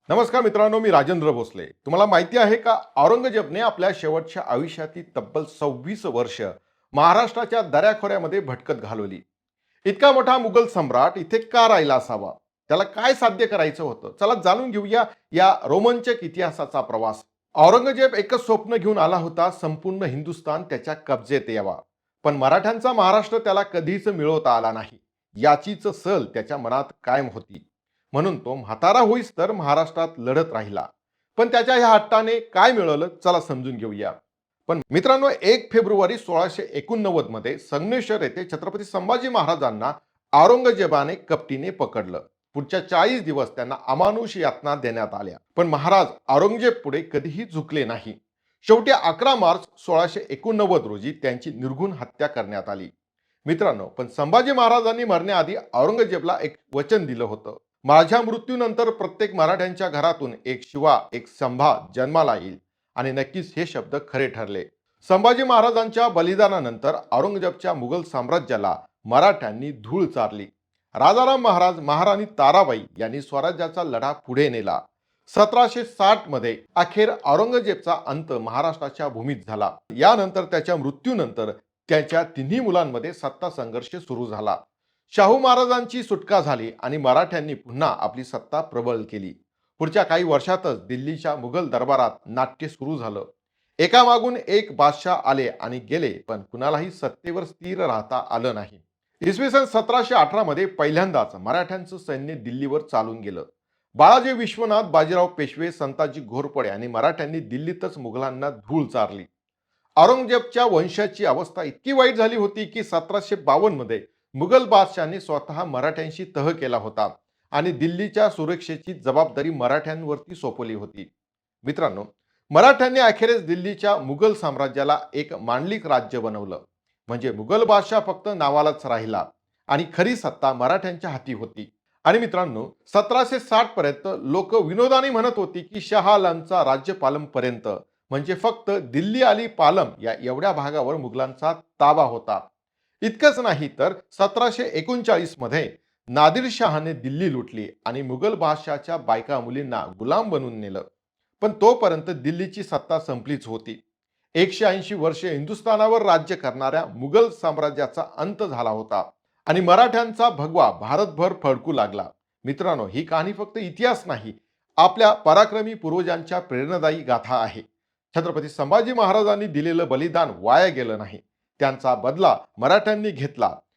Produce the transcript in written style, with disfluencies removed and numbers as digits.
नमस्कार मित्रांनो, मी राजेंद्र भोसले. तुम्हाला माहिती आहे का, औरंगजेबने आपल्या शेवटच्या आयुष्यातील तब्बल 26 वर्ष महाराष्ट्राच्या दऱ्याखोऱ्यामध्ये भटकत घालवली. इतका मोठा मुघल सम्राट इथे का राहिला असावा? त्याला काय साध्य करायचं होतं? चला जाणून घेऊया या रोमांचक इतिहासाचा प्रवास. औरंगजेब एकच स्वप्न घेऊन आला होता, संपूर्ण हिंदुस्थान त्याच्या कब्जेत यावा. पण मराठ्यांचा महाराष्ट्र त्याला कधीच मिळवता आला नाही. याचीच सल त्याच्या मनात कायम होती. म्हणून तो म्हातारा होईस तर महाराष्ट्रात लढत राहिला. पण त्याच्या ह्या हट्टाने काय मिळवलं, चला समजून घेऊया. पण मित्रांनो, 1 फेब्रुवारी 1689 मध्ये संगमेश्वर येथे छत्रपती संभाजी महाराजांना औरंगजेबाने कपटीने पकडलं. पुढच्या 40 दिवस त्यांना अमानुष यातना देण्यात आल्या, पण महाराज औरंगजेब पुढे कधीही झुकले नाही. शेवटी 11 मार्च 1689 रोजी त्यांची निर्घुण हत्या करण्यात आली. मित्रांनो, पण संभाजी महाराजांनी मरण्याआधी औरंगजेबला एक वचन दिलं होतं: माझ्या मृत्यूनंतर प्रत्येक मराठ्यांच्या घरातून एक शिवा, एक संभा जन्माला येईल. आणि नक्कीच हे शब्द खरे ठरले. संभाजी महाराजांच्या बलिदानानंतर औरंगजेबच्या मुघल साम्राज्याला मराठ्यांनी धूळ चारली. राजाराम महाराज, महाराणी ताराबाई यांनी स्वराज्याचा लढा पुढे नेला. 1760 मध्ये अखेर औरंगजेबचा अंत महाराष्ट्राच्या भूमीत झाला. यानंतर त्याच्या मृत्यूनंतर त्याच्या तिन्ही मुलांमध्ये सत्ता संघर्ष सुरू झाला. शाहू महाराजांची सुटका झाली आणि मराठ्यांनी पुन्हा आपली सत्ता प्रबळ केली. पुढच्या काही वर्षातच दिल्लीच्या मुघल दरबारात नाट्य सुरू झालं. एकामागून एक बादशाह आले आणि गेले, पण कुणालाही सत्तेवर स्थिर राहता आलं नाही. इसवी सन 1718 मध्ये पहिल्यांदाच मराठ्यांचं सैन्य दिल्लीवर चालून गेलं. बाळाजी विश्वनाथ, बाजीराव पेशवे, संताजी घोरपडे आणि मराठ्यांनी दिल्लीतच मुघलांना धूळ चारली. औरंगजेबच्या वंशाची अवस्था इतकी वाईट झाली होती की 1752 मध्ये मुघल बादशाहने स्वतः मराठ्यांशी तह केला होता आणि दिल्लीच्या सुरक्षेची जबाबदारी मराठ्यांवरती सोपवली होती. मित्रांनो, मराठ्यांनी अखेरीस दिल्लीच्या मुघल साम्राज्याला एक मांडलिक राज्य बनवलं. म्हणजे मुघल बादशाह फक्त नावालाच राहिला आणि खरी सत्ता मराठ्यांच्या हाती होती. आणि मित्रांनो, 1760 पर्यंत लोक विनोदाने म्हणत होती की शाह आलमचा राज्यपालम पर्यंत, म्हणजे फक्त दिल्ली आणि पालम या एवढ्या भागावर मुघलांचा ताबा होता. इतकंच नाही तर 1739 मध्ये नादिरशहाने दिल्ली लुटली आणि मुघल बादशाहच्या बायका मुलींना गुलाम बनवून नेलं. पण तोपर्यंत दिल्लीची सत्ता संपलीच होती. 180 वर्षे हिंदुस्थानावर राज्य करणाऱ्या मुघल साम्राज्याचा अंत झाला होता आणि मराठ्यांचा भगवा भारतभर फडकू लागला. मित्रांनो, ही कहाणी फक्त इतिहास नाही, आपल्या पराक्रमी पूर्वजांच्या प्रेरणादायी गाथा आहे. छत्रपती संभाजी महाराजांनी दिलेलं बलिदान वाया गेलं नाही. त्यांचा बदला मराठ्यांनी घेतला.